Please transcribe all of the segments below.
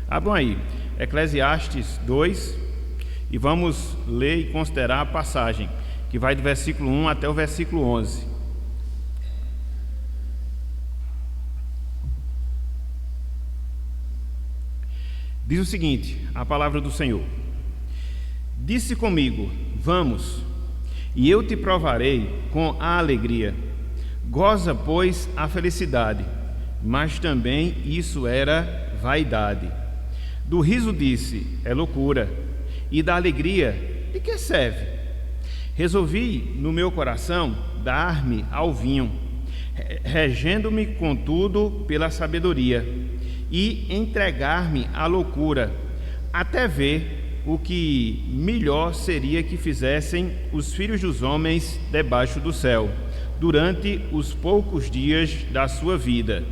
Abram aí, Eclesiastes 2, e vamos ler e considerar a passagem, que vai do versículo 1 até o versículo 11. Diz o seguinte, a palavra do Senhor: Disse comigo, vamos, e eu te provarei com a alegria. Goza, pois, a felicidade, mas também isso era vaidade. Do riso disse, é loucura, e da alegria, de que serve? Resolvi no meu coração dar-me ao vinho, regendo-me contudo pela sabedoria, e entregar-me à loucura, até ver o que melhor seria que fizessem os filhos dos homens debaixo do céu, durante os poucos dias da sua vida.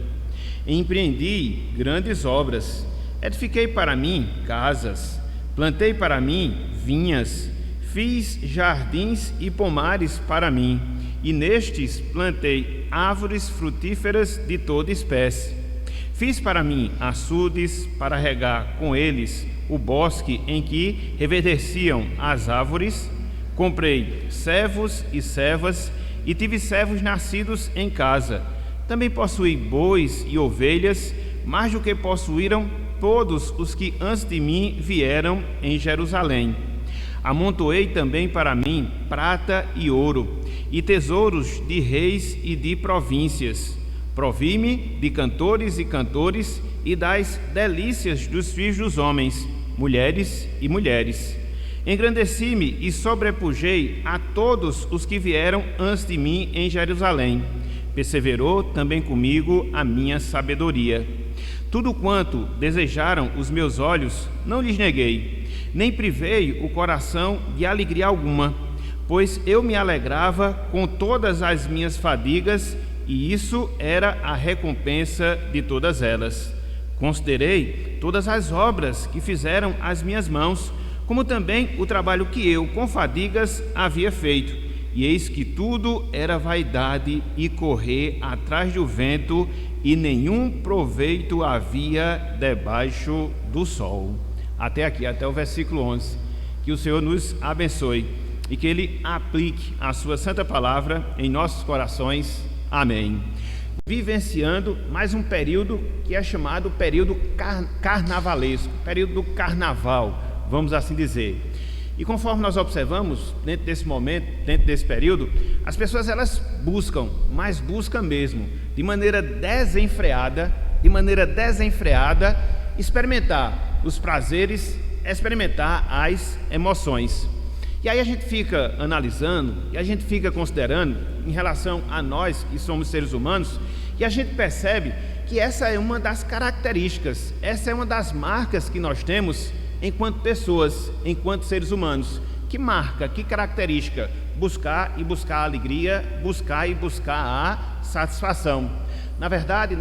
Empreendi grandes obras, edifiquei para mim casas, plantei para mim vinhas, fiz jardins e pomares para mim, e nestes plantei árvores frutíferas de toda espécie. Fiz para mim açudes para regar com eles o bosque em que reverdeciam as árvores. Comprei servos e servas e tive servos nascidos em casa. Também possuí bois e ovelhas, mais do que possuíram todos os que antes de mim vieram em Jerusalém. Amontoei também para mim prata e ouro, e tesouros de reis e de províncias. Provi-me de cantores e cantores, e das delícias dos filhos dos homens, mulheres e mulheres. Engrandeci-me e sobrepujei a todos os que vieram antes de mim em Jerusalém. Perseverou também comigo a minha sabedoria. Tudo quanto desejaram os meus olhos, não lhes neguei, nem privei o coração de alegria alguma, pois eu me alegrava com todas as minhas fadigas, e isso era a recompensa de todas elas. Considerei todas as obras que fizeram as minhas mãos, como também o trabalho que eu, com fadigas, havia feito. E eis que tudo era vaidade e correr atrás do vento, e nenhum proveito havia debaixo do sol. Até aqui, até o versículo 11. Que o Senhor nos abençoe e que Ele aplique a sua santa palavra em nossos corações. Amém. Vivenciando mais um período que é chamado período carnavalesco, período do carnaval, vamos assim dizer. E conforme nós observamos, dentro desse momento, dentro desse período, as pessoas elas buscam, mas buscam mesmo, de maneira desenfreada, experimentar os prazeres, experimentar as emoções. E aí a gente fica analisando, e a gente fica considerando em relação a nós que somos seres humanos, e a gente percebe que essa é uma das características, essa é uma das marcas que nós temos enquanto pessoas, enquanto seres humanos. Que marca, que característica? Buscar e buscar a alegria, buscar e buscar a satisfação. Na verdade,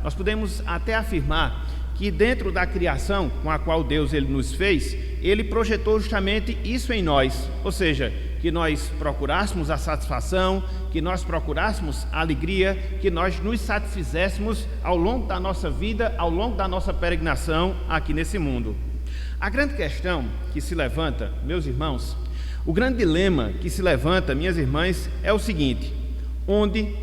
nós podemos até afirmar que dentro da criação com a qual Deus ele nos fez, Ele projetou justamente isso em nós, ou seja, que nós procurássemos a satisfação, que nós procurássemos a alegria, que nós nos satisfizéssemos ao longo da nossa vida, ao longo da nossa peregrinação aqui nesse mundo. A grande questão que se levanta, meus irmãos, o grande dilema que se levanta, minhas irmãs, é o seguinte: onde,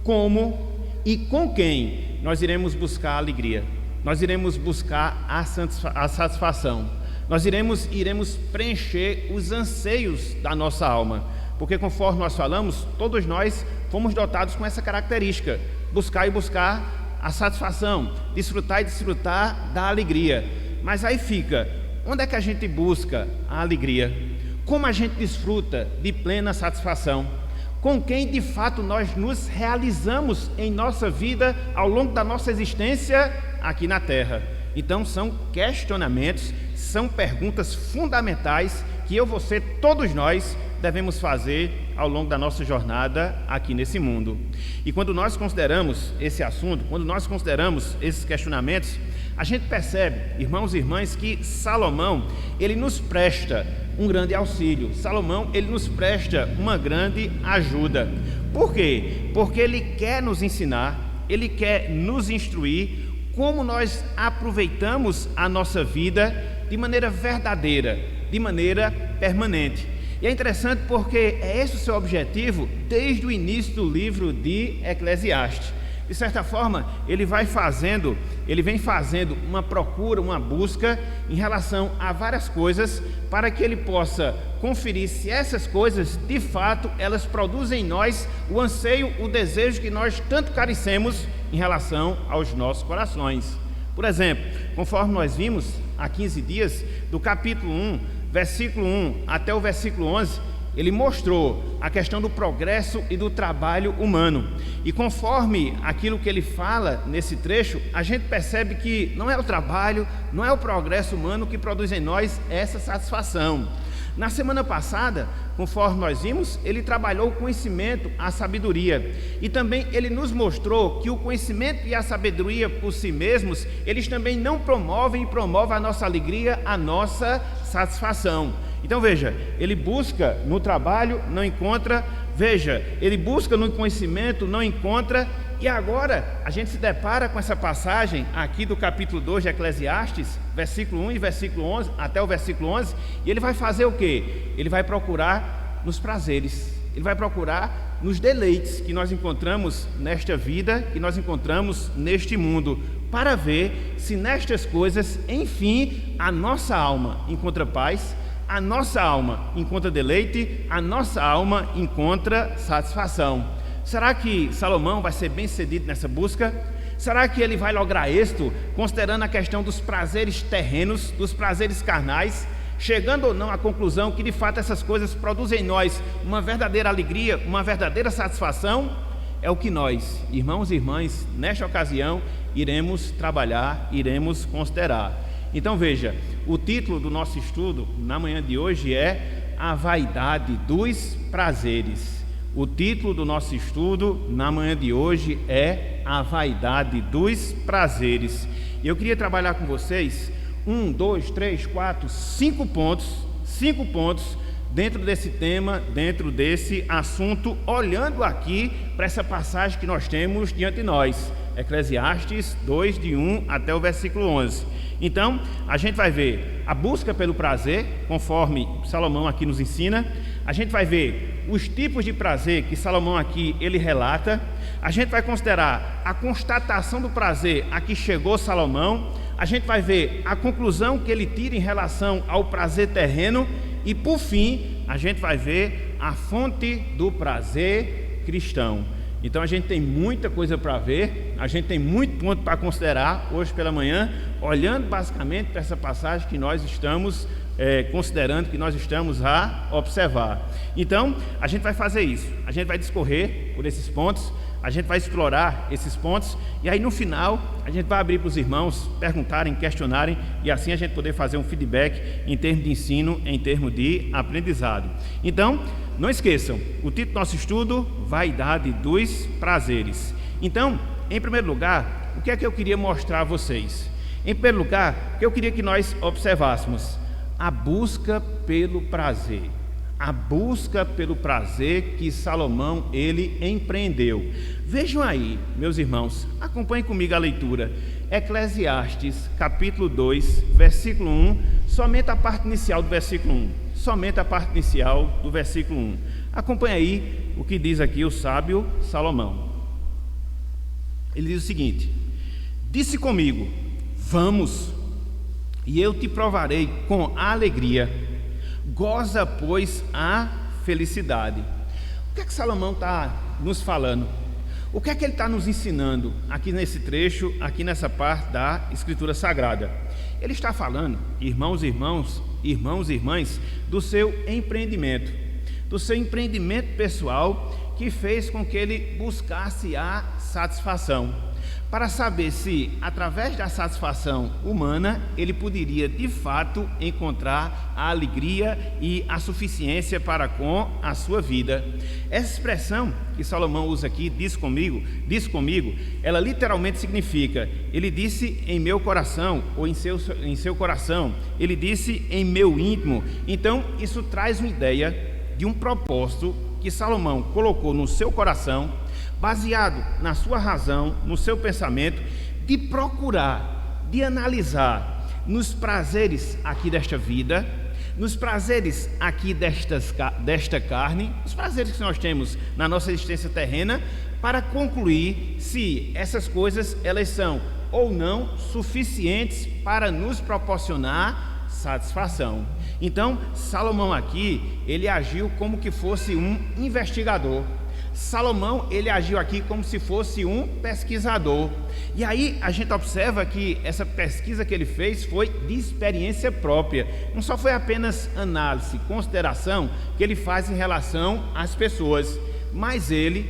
como e com quem nós iremos buscar a alegria? Nós iremos buscar a satisfação, nós iremos preencher os anseios da nossa alma, porque conforme nós falamos, todos nós fomos dotados com essa característica, buscar e buscar a satisfação, desfrutar e desfrutar da alegria. Mas aí fica, onde é que a gente busca a alegria? Como a gente desfruta de plena satisfação? Com quem de fato nós nos realizamos em nossa vida ao longo da nossa existência aqui na Terra? Então são questionamentos, são perguntas fundamentais que você, todos nós, devemos fazer ao longo da nossa jornada aqui nesse mundo. E quando nós consideramos esse assunto, quando nós consideramos esses questionamentos, a gente percebe, irmãos e irmãs, que Salomão, ele nos presta um grande auxílio. Salomão, ele nos presta uma grande ajuda. Por quê? Porque ele quer nos ensinar, ele quer nos instruir como nós aproveitamos a nossa vida de maneira verdadeira, de maneira permanente. E é interessante porque é esse o seu objetivo desde o início do livro de Eclesiastes. De certa forma, ele vem fazendo uma procura, uma busca em relação a várias coisas, para que ele possa conferir se essas coisas, de fato, elas produzem em nós o anseio, o desejo que nós tanto carecemos em relação aos nossos corações. Por exemplo, conforme nós vimos há 15 dias, do capítulo 1, versículo 1 até o versículo 11, ele mostrou a questão do progresso e do trabalho humano. E conforme aquilo que ele fala nesse trecho, a gente percebe que não é o trabalho, não é o progresso humano que produz em nós essa satisfação. Na semana passada, conforme nós vimos, ele trabalhou o conhecimento, a sabedoria. E também ele nos mostrou que o conhecimento e a sabedoria por si mesmos, eles também não promovem e promovem a nossa alegria, a nossa satisfação. Então veja, ele busca no trabalho, não encontra. Veja, ele busca no conhecimento, não encontra. E agora a gente se depara com essa passagem aqui do capítulo 2 de Eclesiastes, versículo 1 e versículo 11, até o versículo 11, e ele vai fazer o quê? Ele vai procurar nos prazeres, ele vai procurar nos deleites que nós encontramos nesta vida, que nós encontramos neste mundo, para ver se nestas coisas, enfim, a nossa alma encontra paz, a nossa alma encontra deleite, a nossa alma encontra satisfação. Será que Salomão vai ser bem-sucedido nessa busca? Será que ele vai lograr êxito, considerando a questão dos prazeres terrenos, dos prazeres carnais, chegando ou não à conclusão que de fato essas coisas produzem em nós uma verdadeira alegria, uma verdadeira satisfação? É o que nós, irmãos e irmãs, nesta ocasião, iremos trabalhar, iremos considerar. Então veja, o título do nosso estudo na manhã de hoje é A Vaidade dos Prazeres. O título do nosso estudo na manhã de hoje é A Vaidade dos Prazeres. E eu queria trabalhar com vocês 1, 2, 3, 4, 5 pontos dentro desse tema, dentro desse assunto, olhando aqui para essa passagem que nós temos diante de nós, Eclesiastes 2, de 1 até o versículo 11. Então, a gente vai ver a busca pelo prazer, conforme Salomão aqui nos ensina. A gente vai ver os tipos de prazer que Salomão aqui ele relata. A gente vai considerar a constatação do prazer a que chegou Salomão. A gente vai ver a conclusão que ele tira em relação ao prazer terreno. E por fim, a gente vai ver a fonte do prazer cristão. Então a gente tem muita coisa para ver, a gente tem muito ponto para considerar hoje pela manhã, olhando basicamente para essa passagem que nós estamos considerando, que nós estamos a observar. Então a gente vai fazer isso, a gente vai discorrer por esses pontos, a gente vai explorar esses pontos, e aí no final a gente vai abrir para os irmãos perguntarem, questionarem, e assim a gente poder fazer um feedback em termos de ensino, em termos de aprendizado. Então, não esqueçam, o título do nosso estudo, Vaidade dos Prazeres. Então, em primeiro lugar, o que é que eu queria mostrar a vocês? Em primeiro lugar, o que eu queria que nós observássemos? A busca pelo prazer. A busca pelo prazer que Salomão, ele empreendeu. Vejam aí, meus irmãos, acompanhem comigo a leitura. Eclesiastes, capítulo 2, versículo 1, somente a parte inicial do versículo 1. Somente a parte inicial do versículo 1. Acompanhe aí o que diz aqui o sábio Salomão. Ele diz o seguinte: disse comigo, vamos, e eu te provarei com alegria, goza, pois, a felicidade. O que é que Salomão está nos falando? O que é que ele está nos ensinando aqui nesse trecho, aqui nessa parte da Escritura Sagrada? Ele está falando, irmãos e irmãs, do seu empreendimento pessoal, que fez com que ele buscasse a satisfação, para saber se, através da satisfação humana, ele poderia de fato encontrar a alegria e a suficiência para com a sua vida. Essa expressão que Salomão usa aqui, diz comigo, ela literalmente significa, ele disse em meu coração, ou em seu coração, ele disse em meu íntimo. Então isso traz uma ideia de um propósito que Salomão colocou no seu coração, baseado na sua razão, no seu pensamento, de procurar, de analisar nos prazeres aqui desta vida, nos prazeres aqui desta carne, os prazeres que nós temos na nossa existência terrena, para concluir se essas coisas elas são ou não suficientes para nos proporcionar satisfação. Então, Salomão aqui, ele agiu como que fosse um investigador. Salomão, ele agiu aqui como se fosse um pesquisador. E aí a gente observa que essa pesquisa que ele fez foi de experiência própria. Não só foi apenas análise, consideração que ele faz em relação às pessoas, mas ele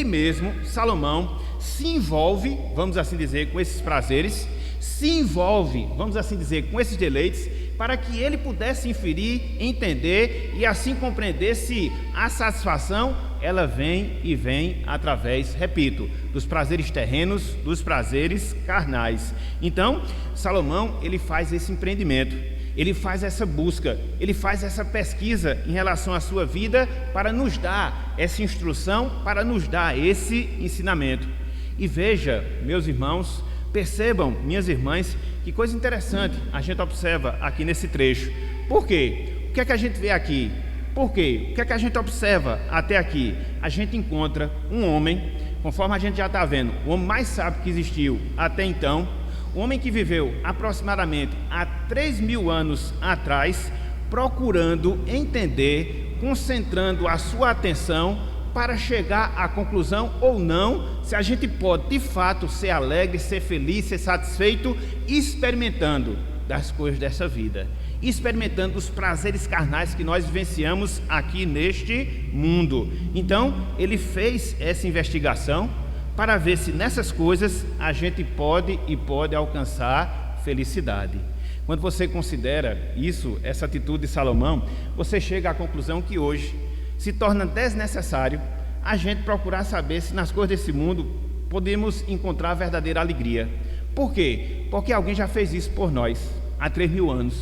mesmo, Salomão, se envolve, vamos assim dizer, com esses prazeres, se envolve, vamos assim dizer, com esses deleites, para que ele pudesse inferir, entender e assim compreender se a satisfação ela vem através, repito, dos prazeres terrenos, dos prazeres carnais. Então, Salomão, ele faz esse empreendimento, ele faz essa busca, ele faz essa pesquisa em relação à sua vida para nos dar essa instrução, para nos dar esse ensinamento. E veja, meus irmãos, percebam, minhas irmãs, que coisa interessante a gente observa aqui nesse trecho. Por quê? O que é que a gente vê aqui? Por quê? O que é que a gente observa até aqui? A gente encontra um homem, conforme a gente já está vendo, o homem mais sábio que existiu até então, um homem que viveu aproximadamente há 3.000 anos atrás, procurando entender, concentrando a sua atenção para chegar à conclusão ou não, se a gente pode de fato ser alegre, ser feliz, ser satisfeito, experimentando das coisas dessa vida, experimentando os prazeres carnais que nós vivenciamos aqui neste mundo. Então, ele fez essa investigação para ver se nessas coisas a gente pode alcançar felicidade. Quando você considera isso, essa atitude de Salomão, você chega à conclusão que hoje se torna desnecessário a gente procurar saber se nas coisas desse mundo podemos encontrar a verdadeira alegria. Por quê? Porque alguém já fez isso por nós há 3.000 anos.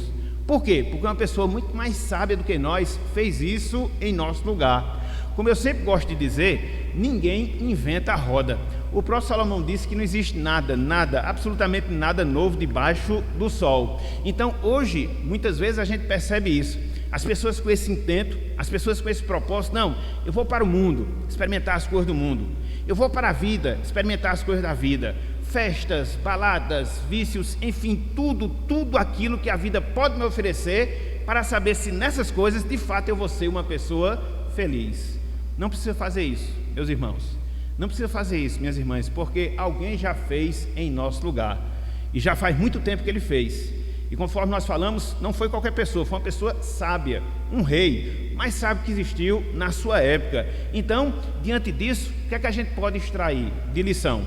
Por quê? Porque uma pessoa muito mais sábia do que nós fez isso em nosso lugar. Como eu sempre gosto de dizer, ninguém inventa a roda. O próprio Salomão disse que não existe nada, absolutamente nada novo debaixo do sol. Então hoje, muitas vezes a gente percebe isso. As pessoas com esse intento, as pessoas com esse propósito, não, eu vou para o mundo, experimentar as coisas do mundo. Eu vou para a vida, experimentar as coisas da vida. Festas, baladas, vícios, enfim, tudo aquilo que a vida pode me oferecer para saber se nessas coisas, de fato, eu vou ser uma pessoa feliz. Não precisa fazer isso, meus irmãos. Não precisa fazer isso, minhas irmãs, porque alguém já fez em nosso lugar. E já faz muito tempo que ele fez. E conforme nós falamos, não foi qualquer pessoa, foi uma pessoa sábia, um rei, mais sábio que existiu na sua época. Então, diante disso, o que é que a gente pode extrair de lição?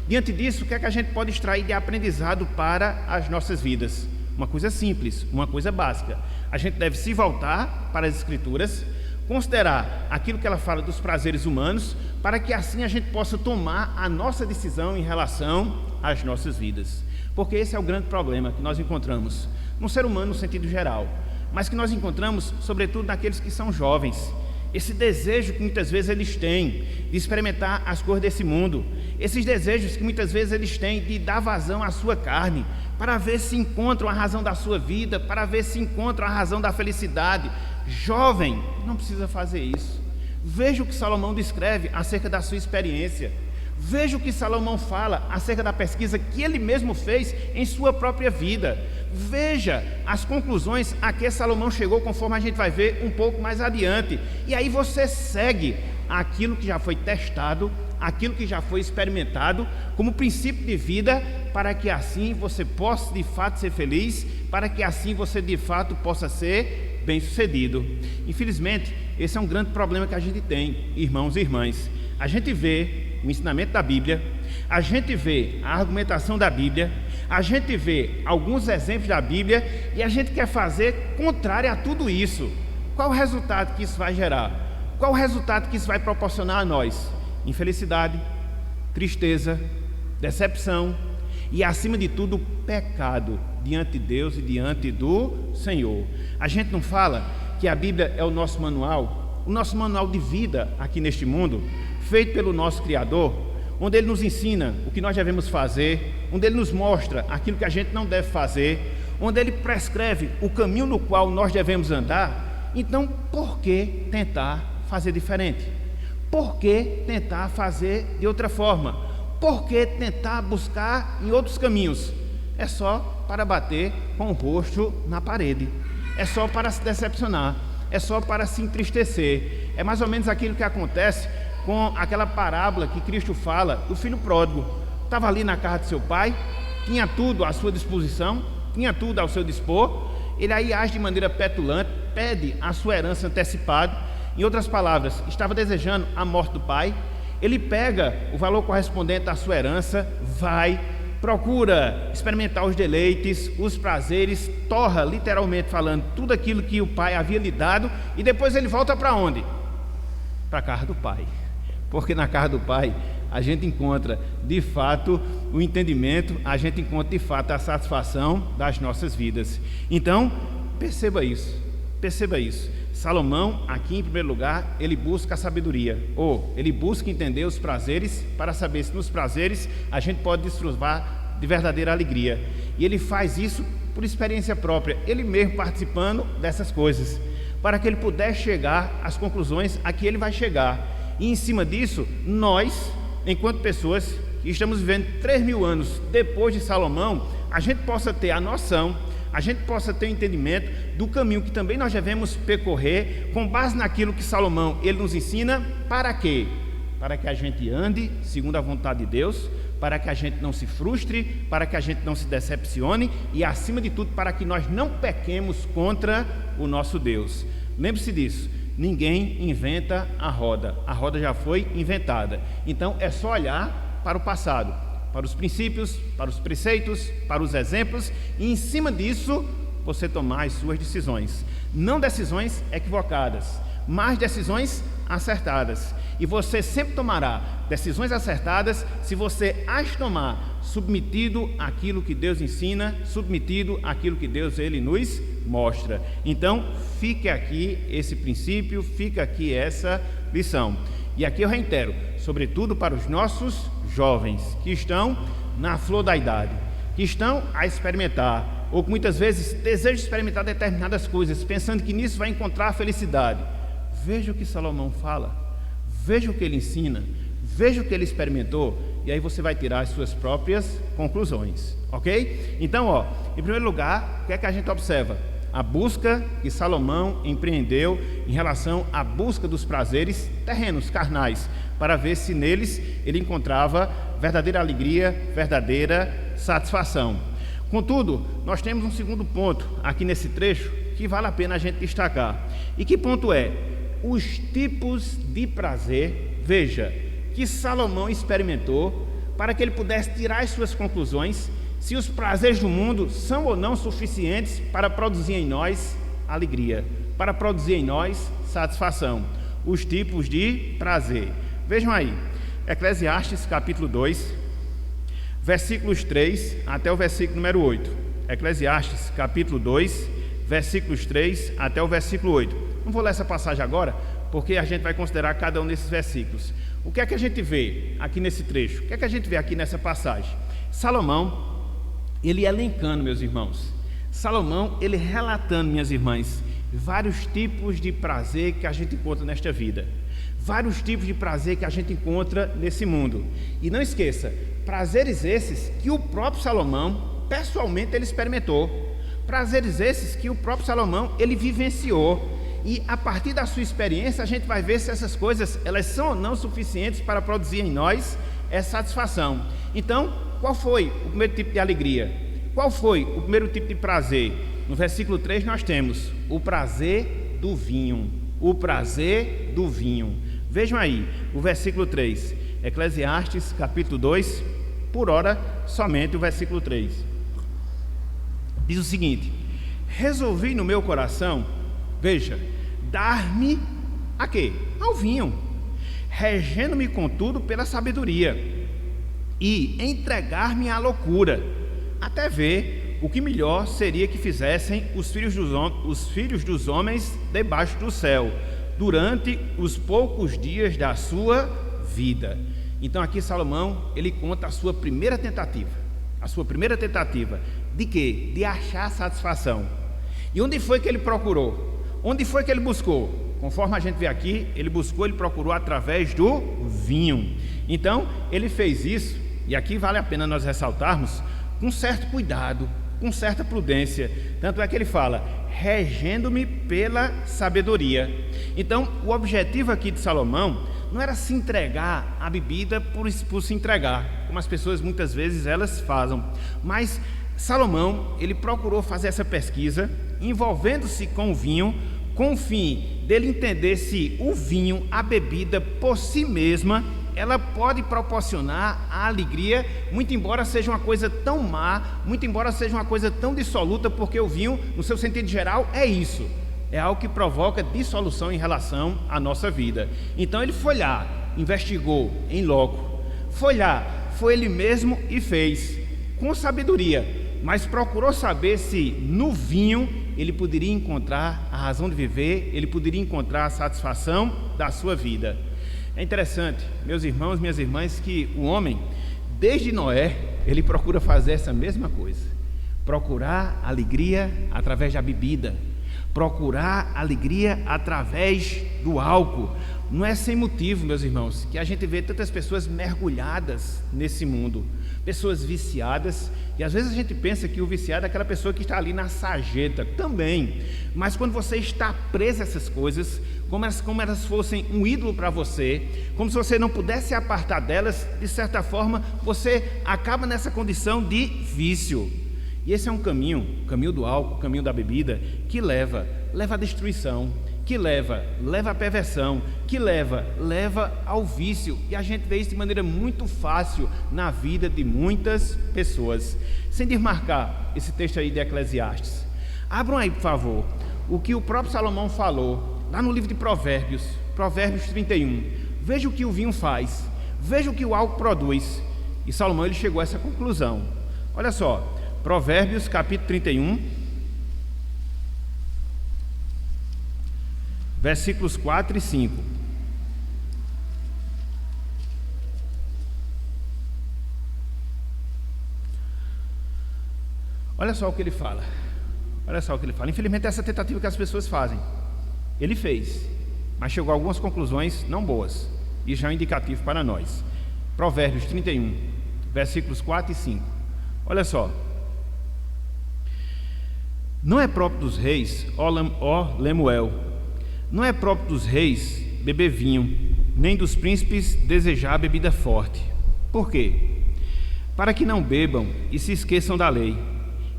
Diante disso, o que é que a gente pode extrair de aprendizado para as nossas vidas? Uma coisa simples, uma coisa básica. A gente deve se voltar para as Escrituras, considerar aquilo que ela fala dos prazeres humanos, para que assim a gente possa tomar a nossa decisão em relação às nossas vidas. Porque esse é o grande problema que nós encontramos no ser humano no sentido geral, mas que nós encontramos sobretudo naqueles que são jovens. Esse desejo que muitas vezes eles têm de experimentar as coisas desse mundo, esses desejos que muitas vezes eles têm de dar vazão à sua carne, para ver se encontram a razão da sua vida, para ver se encontram a razão da felicidade. Jovem, não precisa fazer isso. Veja o que Salomão descreve acerca da sua experiência. Veja o que Salomão fala acerca da pesquisa que ele mesmo fez em sua própria vida. Veja as conclusões a que Salomão chegou, conforme a gente vai ver um pouco mais adiante. E aí você segue aquilo que já foi testado, aquilo que já foi experimentado como princípio de vida, para que assim você possa de fato ser feliz, para que assim você de fato possa ser bem-sucedido. Infelizmente, esse é um grande problema que a gente tem, irmãos e irmãs. A gente vê o ensinamento da Bíblia, a gente vê a argumentação da Bíblia, a gente vê alguns exemplos da Bíblia e a gente quer fazer contrário a tudo isso. Qual o resultado que isso vai gerar? Qual o resultado que isso vai proporcionar a nós? Infelicidade, tristeza, decepção e, acima de tudo, pecado diante de Deus e diante do Senhor. A gente não fala que a Bíblia é o nosso manual de vida aqui neste mundo, feito pelo nosso Criador, onde Ele nos ensina o que nós devemos fazer, onde ele nos mostra aquilo que a gente não deve fazer, onde ele prescreve o caminho no qual nós devemos andar, então por que tentar fazer diferente? Por que tentar fazer de outra forma? Por que tentar buscar em outros caminhos? É só para bater com o rosto na parede, é só para se decepcionar, é só para se entristecer. É mais ou menos aquilo que acontece com aquela parábola que Cristo fala do filho pródigo. Estava ali na casa de seu pai, tinha tudo à sua disposição, tinha tudo ao seu dispor, ele aí age de maneira petulante, pede a sua herança antecipada. Em outras palavras, estava desejando a morte do pai. Ele pega o valor correspondente à sua herança, vai, procura experimentar os deleites, os prazeres, torra, literalmente falando, tudo aquilo que o pai havia lhe dado, e depois ele volta para onde? Para a casa do pai. Porque na casa do pai a gente encontra de fato o entendimento, a gente encontra de fato a satisfação das nossas vidas. Então, perceba isso. Salomão, aqui em primeiro lugar, ele busca a sabedoria, ou ele busca entender os prazeres, para saber se nos prazeres a gente pode desfrutar de verdadeira alegria. E ele faz isso por experiência própria, ele mesmo participando dessas coisas, para que ele pudesse chegar às conclusões a que ele vai chegar. E em cima disso, nós, enquanto pessoas que estamos vivendo 3.000 anos depois de Salomão, a gente possa ter a noção, a gente possa ter o entendimento do caminho que também nós devemos percorrer, com base naquilo que Salomão ele nos ensina. Para quê? Para que a gente ande segundo a vontade de Deus, para que a gente não se frustre, para que a gente não se decepcione e, acima de tudo, para que nós não pequemos contra o nosso Deus. Lembre-se disso. Ninguém inventa a roda já foi inventada. Então é só olhar para o passado, para os princípios, para os preceitos, para os exemplos, e em cima disso você tomar as suas decisões. Não decisões equivocadas, mas decisões acertadas. E você sempre tomará decisões acertadas se você as tomar submetido àquilo que Deus ensina, submetido àquilo que Deus ele nos mostra. Então, fique aqui esse princípio, fica aqui essa lição. E aqui eu reitero, sobretudo para os nossos jovens que estão na flor da idade, que estão a experimentar, ou que muitas vezes desejam experimentar determinadas coisas, pensando que nisso vai encontrar a felicidade. Veja o que Salomão fala, veja o que ele ensina, veja o que ele experimentou, e aí você vai tirar as suas próprias conclusões, ok? Então, em primeiro lugar, o que é que a gente observa? A busca que Salomão empreendeu em relação à busca dos prazeres terrenos, carnais, para ver se neles ele encontrava verdadeira alegria, verdadeira satisfação. Contudo, nós temos um segundo ponto aqui nesse trecho que vale a pena a gente destacar. E que ponto é? Os tipos de prazer, veja, que Salomão experimentou para que ele pudesse tirar as suas conclusões, se os prazeres do mundo são ou não suficientes para produzir em nós alegria, para produzir em nós satisfação. Os tipos de prazer. Vejam aí, Eclesiastes capítulo 2, versículos 3 até o versículo número 8. Eclesiastes capítulo 2, versículos 3 até o versículo 8. Não vou ler essa passagem agora, porque a gente vai considerar cada um desses versículos. O que é que a gente vê aqui nesse trecho? O que é que a gente vê aqui nessa passagem? Salomão, ele elencando, meus irmãos, Salomão, ele relatando, minhas irmãs, vários tipos de prazer que a gente encontra nesta vida, vários tipos de prazer que a gente encontra nesse mundo. E não esqueça, prazeres esses que o próprio Salomão, pessoalmente, ele experimentou, prazeres esses que o próprio Salomão, ele vivenciou. E a partir da sua experiência a gente vai ver se essas coisas elas são ou não suficientes para produzir em nós essa satisfação. Então, qual foi o primeiro tipo de alegria? Qual foi o primeiro tipo de prazer? No versículo 3 nós temos o prazer do vinho. O prazer do vinho. Vejam aí, o versículo 3, Eclesiastes capítulo 2, por ora somente o versículo 3. Diz o seguinte: resolvi no meu coração, veja, dar-me a quê? Ao vinho, regendo-me contudo pela sabedoria, e entregar-me à loucura, até ver o que melhor seria que fizessem os filhos dos homens debaixo do céu, durante os poucos dias da sua vida. Então aqui Salomão, ele conta a sua primeira tentativa. A sua primeira tentativa. De quê? De achar satisfação. E onde foi que ele procurou? Onde foi que ele buscou? Conforme a gente vê aqui, ele procurou através do vinho. Então, ele fez isso, e aqui vale a pena nós ressaltarmos, com certo cuidado, com certa prudência. Tanto é que ele fala, regendo-me pela sabedoria. Então, o objetivo aqui de Salomão não era se entregar à bebida por se entregar, como as pessoas muitas vezes elas fazem, mas Salomão, ele procurou fazer essa pesquisa, envolvendo-se com o vinho, com o fim dele entender se o vinho, a bebida por si mesma, ela pode proporcionar a alegria, muito embora seja uma coisa tão má, muito embora seja uma coisa tão dissoluta, porque o vinho, no seu sentido geral, é isso, é algo que provoca dissolução em relação à nossa vida. Então ele foi lá, investigou em loco, foi lá, foi ele mesmo e fez, com sabedoria, mas procurou saber se no vinho ele poderia encontrar a razão de viver, ele poderia encontrar a satisfação da sua vida. É interessante, meus irmãos, minhas irmãs, que o homem, desde Noé, ele procura fazer essa mesma coisa, procurar alegria através da bebida, procurar alegria através do álcool. Não é sem motivo, meus irmãos, que a gente vê tantas pessoas mergulhadas nesse mundo, pessoas viciadas, e às vezes a gente pensa que o viciado é aquela pessoa que está ali na sarjeta, também, mas quando você está preso a essas coisas, como elas fossem um ídolo para você, como se você não pudesse se apartar delas, de certa forma, você acaba nessa condição de vício. E esse é um caminho, o caminho do álcool, o caminho da bebida, que leva à destruição, que leva à perversão, que leva ao vício, e a gente vê isso de maneira muito fácil na vida de muitas pessoas. Sem desmarcar esse texto aí de Eclesiastes, abram aí, por favor, o que o próprio Salomão falou, lá no livro de Provérbios, Provérbios 31, veja o que o vinho faz, veja o que o álcool produz, e Salomão ele chegou a essa conclusão. Olha só, Provérbios capítulo 31, versículos 4 e 5. Olha só o que ele fala. Olha só o que ele fala. Infelizmente, essa tentativa que as pessoas fazem, ele fez, mas chegou a algumas conclusões não boas. Isso já é um indicativo para nós. Provérbios 31, versículos 4 e 5. Olha só. Não é próprio dos reis, ó Lemuel, não é próprio dos reis beber vinho, nem dos príncipes desejar bebida forte. Por quê? Para que não bebam e se esqueçam da lei,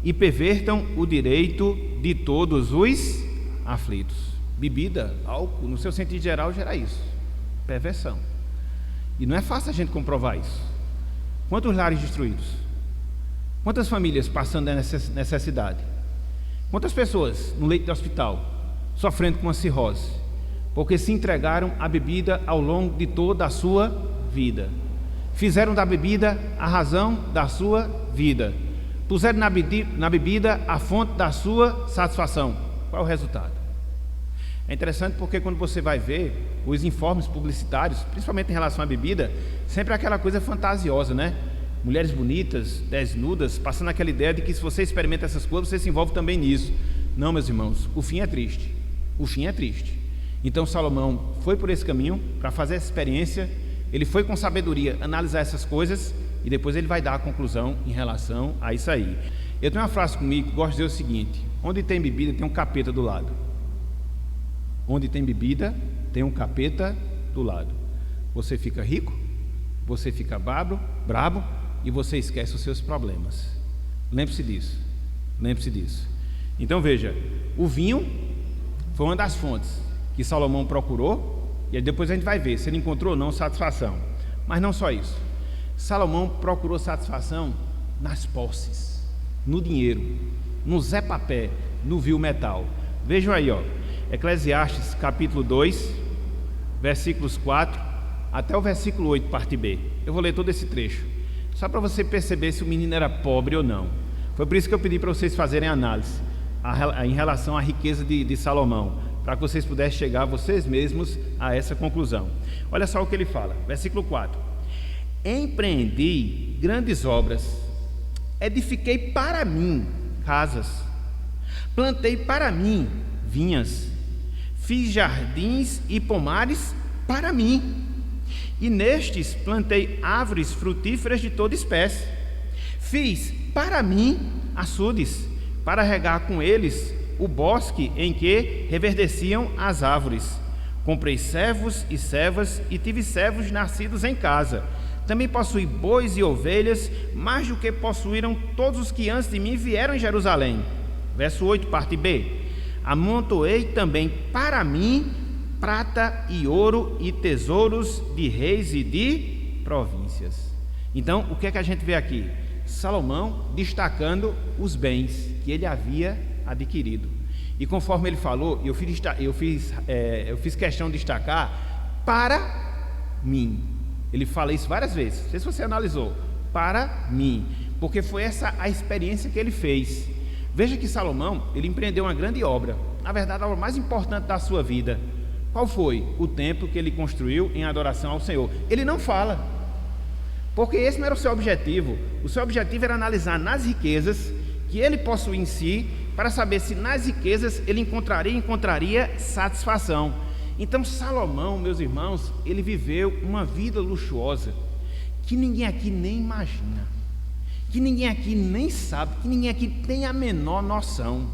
e pervertam o direito de todos os aflitos. Bebida, álcool, no seu sentido geral, gera isso, perversão. E não é fácil a gente comprovar isso. Quantos lares destruídos? Quantas famílias passando necessidade? Quantas pessoas no leito de hospital sofrendo com uma cirrose, porque se entregaram à bebida ao longo de toda a sua vida, fizeram da bebida a razão da sua vida, puseram na bebida a fonte da sua satisfação. Qual é o resultado? É interessante porque quando você vai ver os informes publicitários, principalmente em relação à bebida, sempre é aquela coisa fantasiosa, né? Mulheres bonitas, desnudas, passando aquela ideia de que se você experimenta essas coisas, você se envolve também nisso. Não, meus irmãos, o fim é triste. O fim é triste. Então Salomão foi por esse caminho para fazer essa experiência. Ele foi com sabedoria analisar essas coisas e depois ele vai dar a conclusão em relação a isso aí. Eu tenho uma frase comigo que gosto de dizer o seguinte: onde tem bebida tem um capeta do lado. Onde tem bebida tem um capeta do lado. Você fica rico, você fica brabo e você esquece os seus problemas. Lembre-se disso. Lembre-se disso. Então veja, o vinho foi uma das fontes que Salomão procurou, e aí depois a gente vai ver se ele encontrou ou não satisfação. Mas não só isso. Salomão procurou satisfação nas posses, no dinheiro, no Zé Papé, no vil metal. Vejam aí, ó, Eclesiastes capítulo 2, versículos 4 até o versículo 8, parte B. Eu vou ler todo esse trecho, só para você perceber se o menino era pobre ou não. Foi por isso que eu pedi para vocês fazerem análise em relação à riqueza de Salomão, para que vocês pudessem chegar vocês mesmos a essa conclusão. Olha só o que ele fala, versículo 4: empreendi grandes obras, edifiquei para mim casas, plantei para mim vinhas, fiz jardins e pomares para mim, e nestes plantei árvores frutíferas de toda espécie. Fiz para mim açudes, para regar com eles o bosque em que reverdeciam as árvores. Comprei servos e servas, e tive servos nascidos em casa. Também possuí bois e ovelhas, mais do que possuíram todos os que antes de mim vieram em Jerusalém. Verso 8, parte B. Amontoei também para mim prata e ouro e tesouros de reis e de províncias. Então, o que é que a gente vê aqui? Salomão destacando os bens que ele havia adquirido. E conforme ele falou, eu fiz questão de destacar para mim. Ele fala isso várias vezes. Não sei se você analisou. Para mim. Porque foi essa a experiência que ele fez. Veja que Salomão, ele empreendeu uma grande obra. Na verdade, a obra mais importante da sua vida. Qual foi? O templo que ele construiu em adoração ao Senhor. Ele não fala. Porque esse não era o seu objetivo. O seu objetivo era analisar nas riquezas que ele possuía em si, para saber se nas riquezas ele encontraria satisfação. Então Salomão, meus irmãos, ele viveu uma vida luxuosa que ninguém aqui nem imagina, que ninguém aqui nem sabe, que ninguém aqui tem a menor noção.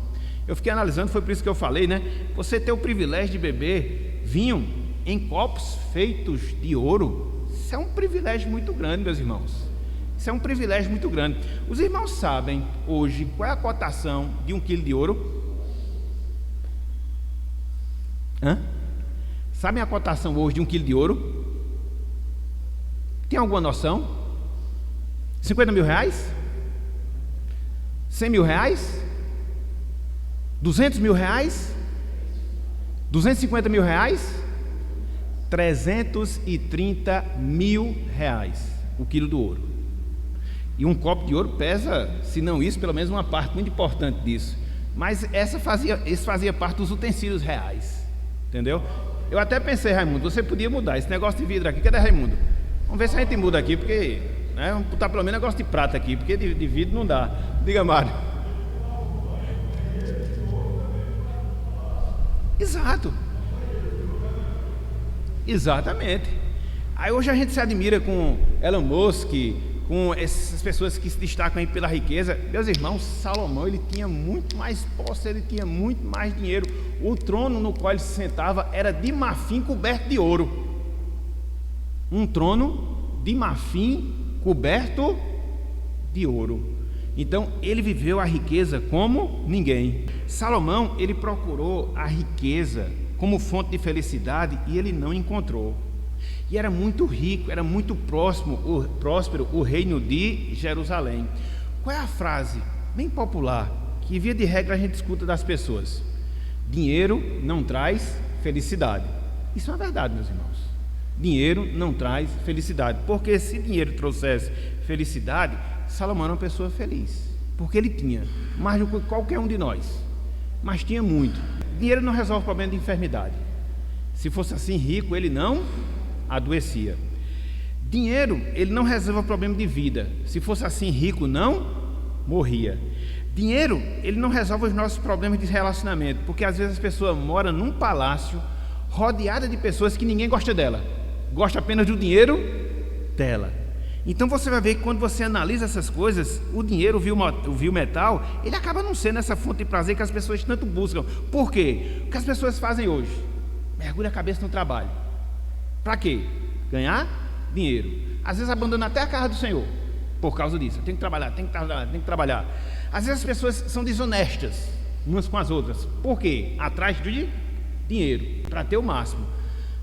Eu fiquei analisando, foi por isso que eu falei, né? Você ter o privilégio de beber vinho em copos feitos de ouro, isso é um privilégio muito grande, meus irmãos. Isso é um privilégio muito grande. Os irmãos sabem hoje qual é a cotação de 1 quilo de ouro? Sabem a cotação hoje de 1 quilo de ouro? Tem alguma noção? 50 mil reais? 100 mil reais? 200 mil reais? 250 mil reais? 330 mil reais o quilo do ouro. E um copo de ouro pesa, se não isso, pelo menos uma parte muito importante disso. Mas isso fazia parte dos utensílios reais. Entendeu? Eu até pensei, Raimundo, você podia mudar esse negócio de vidro aqui. Cadê Raimundo? Vamos ver se a gente muda aqui, porque vamos botar pelo menos negócio de prata aqui, porque de vidro não dá. Diga, Mário. Exato. Exatamente. Aí hoje a gente se admira com Elon Musk, com essas pessoas que se destacam aí pela riqueza. Meus irmãos, Salomão, ele tinha muito mais posse, ele tinha muito mais dinheiro. O trono no qual ele se sentava era de marfim coberto de ouro. Um trono de marfim coberto de ouro. Então ele viveu a riqueza como ninguém. Salomão, ele procurou a riqueza como fonte de felicidade e ele não encontrou. E era muito rico, era muito próspero o reino de Jerusalém. Qual é a frase bem popular que via de regra a gente escuta das pessoas? Dinheiro não traz felicidade. Isso é uma verdade, meus irmãos. Dinheiro não traz felicidade, porque se dinheiro trouxesse felicidade, Salomão era uma pessoa feliz, porque ele tinha mais do que qualquer um de nós, mas tinha muito. Dinheiro não resolve o problema de enfermidade. Se fosse assim rico, ele não adoecia. Dinheiro, ele não resolve o problema de vida. Se fosse assim rico, não morria. Dinheiro, ele não resolve os nossos problemas de relacionamento, porque às vezes a pessoa mora num palácio rodeada de pessoas que ninguém gosta dela, gosta apenas do dinheiro dela. Então você vai ver que quando você analisa essas coisas, o dinheiro, o vil metal, ele acaba não sendo essa fonte de prazer que as pessoas tanto buscam. Por quê? O que as pessoas fazem hoje? Mergulha a cabeça no trabalho. Para quê? Ganhar dinheiro. Às vezes abandona até a casa do Senhor por causa disso. Tem que trabalhar, tem que trabalhar, tem que trabalhar. Às vezes as pessoas são desonestas umas com as outras. Por quê? Atrás de dinheiro, para ter o máximo.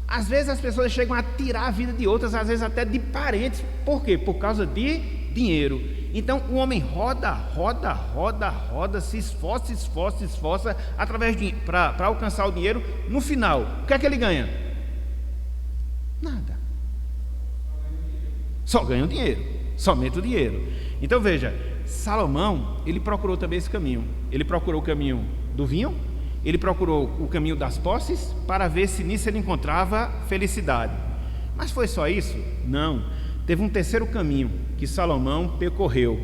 Às vezes as pessoas chegam a tirar a vida de outras, às vezes até de parentes. Por quê? Por causa de dinheiro. Então o homem roda, se esforça através de para alcançar o dinheiro. No final, o que é que ele ganha? Nada. Só ganha o dinheiro, somente o dinheiro. Então veja, Salomão, ele procurou também esse caminho. Ele procurou o caminho do vinho, ele procurou o caminho das posses, para ver se nisso ele encontrava felicidade. Mas foi só isso? Não. Teve um terceiro caminho que Salomão percorreu.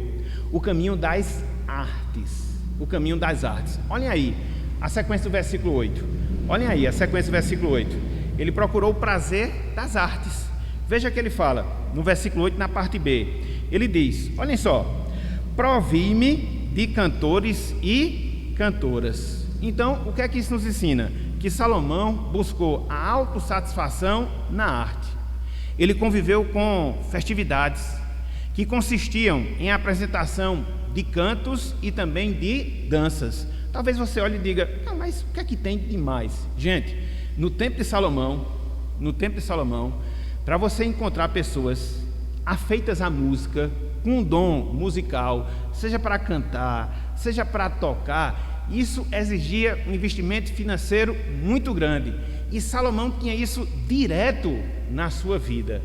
o caminho das artes. O caminho das artes. Olhem aí a sequência do versículo 8. Olhem aí a sequência do versículo 8. Ele procurou o prazer das artes. Veja que ele fala no versículo 8, na parte B. Ele diz, olhem só: provi-me de cantores e cantoras. Então, o que é que isso nos ensina? Que Salomão buscou a autossatisfação na arte. Ele conviveu com festividades que consistiam em apresentação de cantos e também de danças. Talvez você olhe e diga, mas o que é que tem de mais? Gente, no tempo de Salomão, para você encontrar pessoas afeitas à música, com um dom musical, seja para cantar, seja para tocar, isso exigia um investimento financeiro muito grande. E Salomão tinha isso direto na sua vida.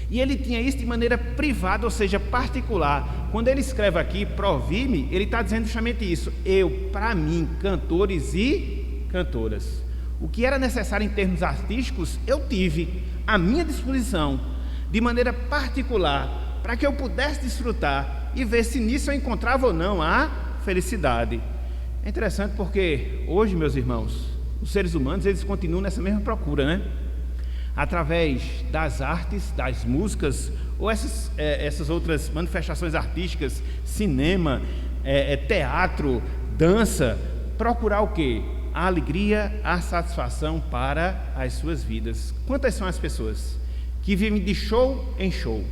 E ele tinha isso de maneira privada, ou seja, particular. Quando ele escreve aqui, provi-me, ele está dizendo justamente isso. Para mim, cantores e cantoras. O que era necessário em termos artísticos, eu tive à minha disposição, de maneira particular, para que eu pudesse desfrutar e ver se nisso eu encontrava ou não a felicidade. É interessante porque hoje, meus irmãos, os seres humanos, eles continuam nessa mesma procura, né? Através das artes, das músicas, ou essas outras manifestações artísticas, cinema, teatro, dança, procurar o quê? A alegria, a satisfação para as suas vidas. Quantas são as pessoas que vivem de show em show,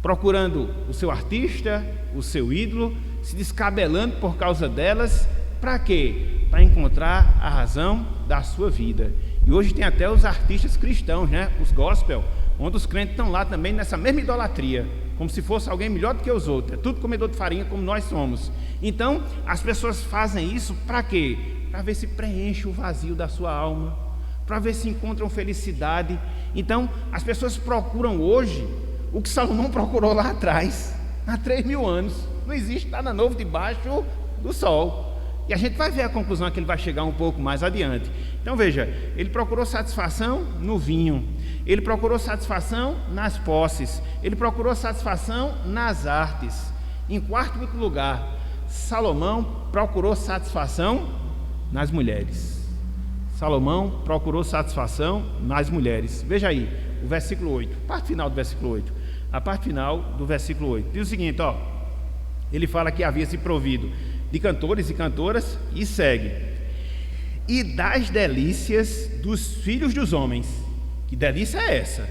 procurando o seu artista, o seu ídolo, se descabelando por causa delas, para quê? Para encontrar a razão da sua vida. E hoje tem até os artistas cristãos, né? Os gospel, onde os crentes estão lá também nessa mesma idolatria, como se fosse alguém melhor do que os outros. É tudo comedor de farinha como nós somos. Então, as pessoas fazem isso para quê? Para ver se preenche o vazio da sua alma, para ver se encontram felicidade. Então, as pessoas procuram hoje o que Salomão procurou lá atrás, há 3.000 anos. Não existe nada novo debaixo do sol. E a gente vai ver a conclusão que ele vai chegar um pouco mais adiante. Então veja, ele procurou satisfação no vinho, ele procurou satisfação nas posses, ele procurou satisfação nas artes. Em quarto lugar, Salomão procurou satisfação nas mulheres. Salomão procurou satisfação nas mulheres. Veja aí, o versículo 8, a parte final do versículo 8. A parte final do versículo 8 diz o seguinte, ele fala que havia se provido de cantores e cantoras, e segue: e das delícias dos filhos dos homens. Que delícia é essa?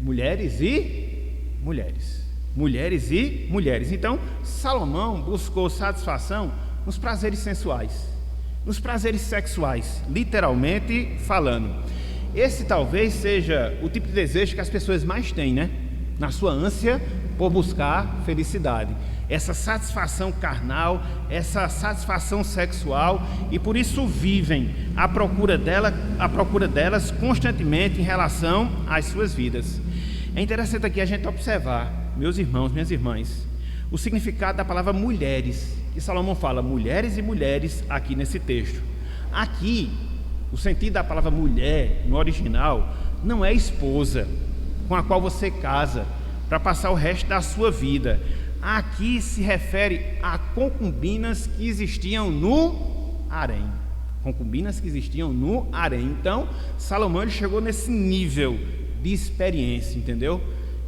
Mulheres e mulheres. Mulheres e mulheres. Então, Salomão buscou satisfação nos prazeres sensuais, nos prazeres sexuais, literalmente falando. Esse talvez seja o tipo de desejo que as pessoas mais têm, né? Na sua ânsia por buscar felicidade. Essa satisfação carnal, essa satisfação sexual, e por isso vivem à procura delas constantemente em relação às suas vidas. É interessante aqui a gente observar, meus irmãos, minhas irmãs, o significado da palavra mulheres, que Salomão fala mulheres e mulheres aqui nesse texto. Aqui, o sentido da palavra mulher no original não é esposa com a qual você casa para passar o resto da sua vida. Aqui se refere a concubinas que existiam no harém. Concubinas que existiam no harém. Então, Salomão ele chegou nesse nível de experiência, entendeu?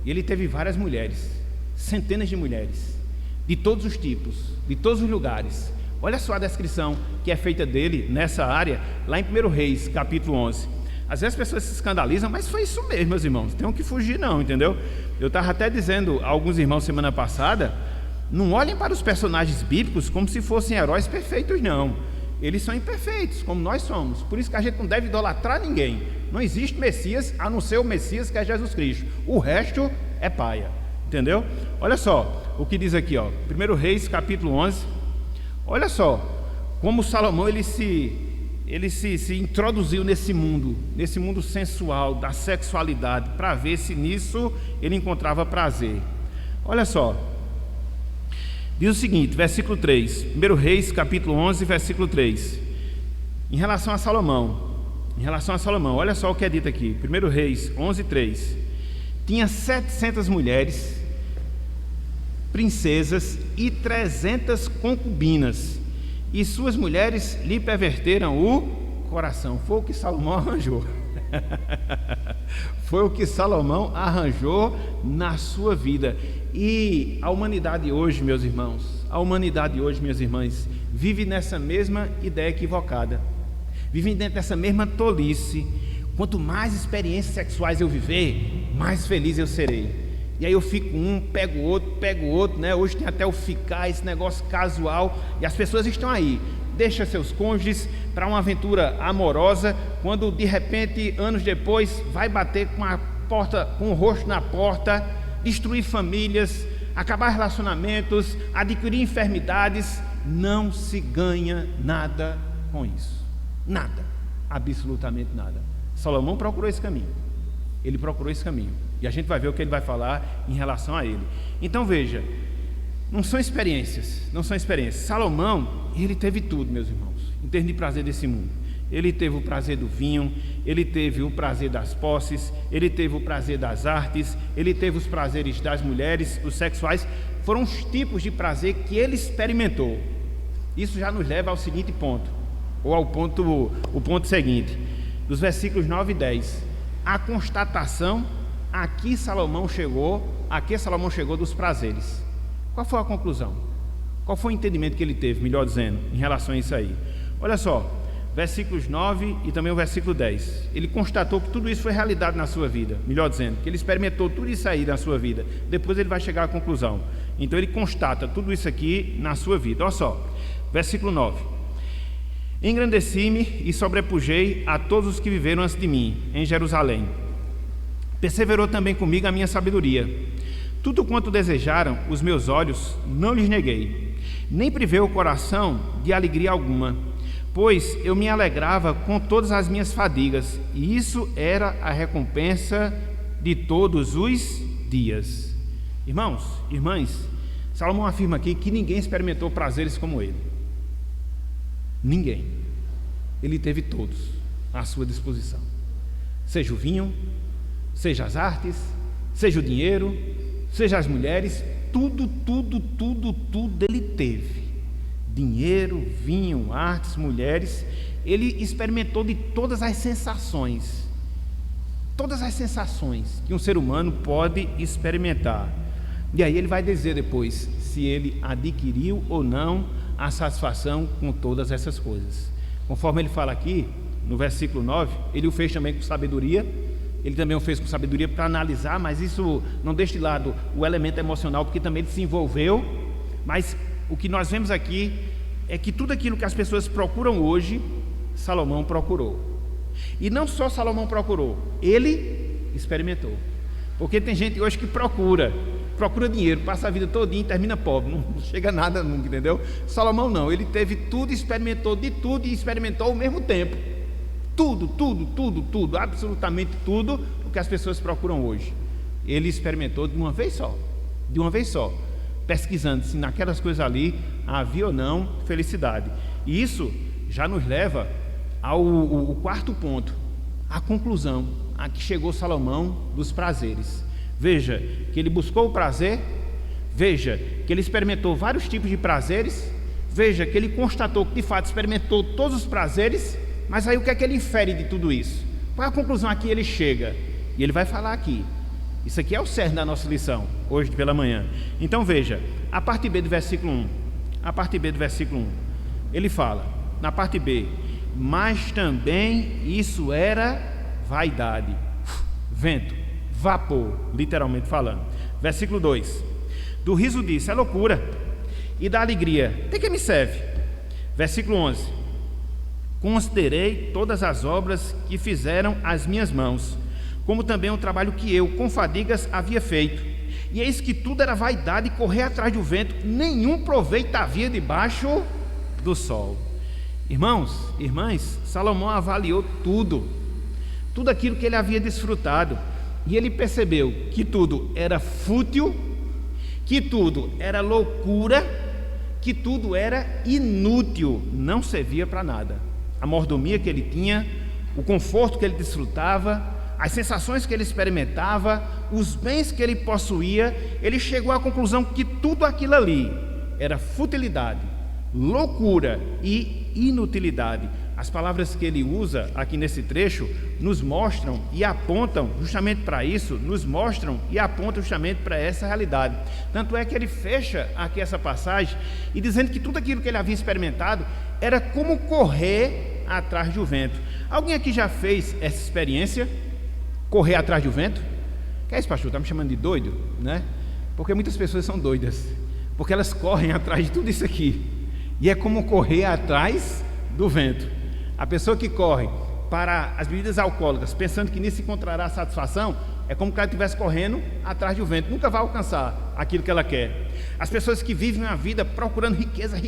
E ele teve várias mulheres, centenas de mulheres, de todos os tipos, de todos os lugares. Olha só a descrição que é feita dele nessa área, lá em 1 Reis, capítulo 11. Às vezes as pessoas se escandalizam, mas foi isso mesmo, meus irmãos, não tem que fugir não, entendeu? Eu estava até dizendo a alguns irmãos semana passada, não olhem para os personagens bíblicos como se fossem heróis perfeitos, não. Eles são imperfeitos, como nós somos. Por isso que a gente não deve idolatrar ninguém. Não existe Messias, a não ser o Messias que é Jesus Cristo. O resto é paia, entendeu? Olha só o que diz aqui, 1 Reis, capítulo 11. Olha só como Salomão ele se introduziu nesse mundo sensual, da sexualidade, para ver se nisso ele encontrava prazer. Olha só, diz o seguinte, versículo 3, 1 Reis, capítulo 11, versículo 3, em relação a Salomão, olha só o que é dito aqui, 1 Reis 11, 3, tinha 700 mulheres princesas e 300 concubinas, e suas mulheres lhe perverteram o coração. Foi o que Salomão arranjou. Foi o que Salomão arranjou na sua vida. E a humanidade hoje, meus irmãos, a humanidade hoje, minhas irmãs, vive nessa mesma ideia equivocada, vive dentro dessa mesma tolice. Quanto mais experiências sexuais eu viver, mais feliz eu serei. E aí eu fico pego o outro, né? Hoje tem até o ficar, esse negócio casual, e as pessoas estão aí, deixa seus cônjuges para uma aventura amorosa, quando de repente, anos depois, vai bater com o rosto na porta, destruir famílias, acabar relacionamentos, adquirir enfermidades. Não se ganha nada com isso, nada, absolutamente nada. Salomão procurou esse caminho, ele procurou esse caminho, e a gente vai ver o que ele vai falar em relação a ele. Então veja, não são experiências. Salomão, ele teve tudo, meus irmãos, em termos de prazer desse mundo. Ele teve o prazer do vinho, ele teve o prazer das posses, ele teve o prazer das artes, ele teve os prazeres das mulheres, os sexuais. Foram os tipos de prazer que ele experimentou. Isso já nos leva ao seguinte ponto, ou ao ponto seguinte, dos versículos 9 e 10. A constatação a que Salomão chegou dos prazeres. Qual foi a conclusão? Qual foi o entendimento que ele teve, melhor dizendo, em relação a isso aí? Olha só, versículos 9 e também o versículo 10. Ele constatou que tudo isso foi realidade na sua vida, melhor dizendo, que ele experimentou tudo isso aí na sua vida. Depois ele vai chegar à conclusão. Então ele constata tudo isso aqui na sua vida. Olha só, versículo 9. Engrandeci-me e sobrepujei a todos os que viveram antes de mim em Jerusalém. Perseverou também comigo a minha sabedoria. Tudo quanto desejaram os meus olhos, não lhes neguei, nem privei o coração de alegria alguma, pois eu me alegrava com todas as minhas fadigas, e isso era a recompensa de todos os dias. Irmãos, irmãs, Salomão afirma aqui que ninguém experimentou prazeres como ele. Ninguém. Ele teve todos à sua disposição. Seja o vinho, seja as artes, seja o dinheiro, seja as mulheres, tudo ele teve. Dinheiro, vinho, artes, mulheres. Ele experimentou de todas as sensações que um ser humano pode experimentar. E aí ele vai dizer depois se ele adquiriu ou não a satisfação com todas essas coisas. Conforme ele fala aqui no versículo 9, ele o fez também com sabedoria. Ele também o fez com sabedoria para analisar, mas isso não deixa de lado o elemento emocional, porque também ele se envolveu. Mas o que nós vemos aqui é que tudo aquilo que as pessoas procuram hoje, Salomão procurou. E não só Salomão procurou, ele experimentou. Porque tem gente hoje que procura dinheiro, passa a vida todinha e termina pobre, não chega a nada nunca, entendeu? Salomão não, ele teve tudo, experimentou de tudo e experimentou ao mesmo tempo. Tudo, absolutamente tudo o que as pessoas procuram hoje. Ele experimentou de uma vez só, pesquisando se naquelas coisas ali havia ou não felicidade. E isso já nos leva ao quarto ponto, a conclusão a que chegou Salomão dos prazeres. Veja que ele buscou o prazer, veja que ele experimentou vários tipos de prazeres, veja que ele constatou que de fato experimentou todos os prazeres. Mas aí o que é que ele infere de tudo isso? Qual é a conclusão a que ele chega? E ele vai falar aqui. Isso aqui é o cerne da nossa lição, hoje pela manhã. Então veja, a parte B do versículo 1. Ele fala, na parte B, mas também isso era vaidade, vento, vapor, literalmente falando. Versículo 2. Do riso disso é loucura, e da alegria, de que me serve? Versículo 11. Considerei todas as obras que fizeram as minhas mãos, como também o trabalho que eu, com fadigas, havia feito. E eis que tudo era vaidade e correr atrás do vento, nenhum proveito havia debaixo do sol. Irmãos, irmãs, Salomão avaliou tudo aquilo que ele havia desfrutado, e ele percebeu que tudo era fútil, que tudo era loucura, que tudo era inútil, não servia para nada. A mordomia que ele tinha, o conforto que ele desfrutava, as sensações que ele experimentava, os bens que ele possuía, ele chegou à conclusão que tudo aquilo ali era futilidade, loucura e inutilidade. As palavras que ele usa aqui nesse trecho nos mostram e apontam justamente para isso, nos mostram e apontam justamente para essa realidade. Tanto é que ele fecha aqui essa passagem e dizendo que tudo aquilo que ele havia experimentado era como correr atrás do vento. Alguém aqui já fez essa experiência? Correr atrás do vento? Que é isso, pastor? Está me chamando de doido, né? Porque muitas pessoas são doidas, porque elas correm atrás de tudo isso aqui, e é como correr atrás do vento. A pessoa que corre para as bebidas alcoólicas pensando que nisso encontrará satisfação, é como se ela estivesse correndo atrás do vento, nunca vai alcançar aquilo que ela quer. As pessoas que vivem a vida procurando riqueza,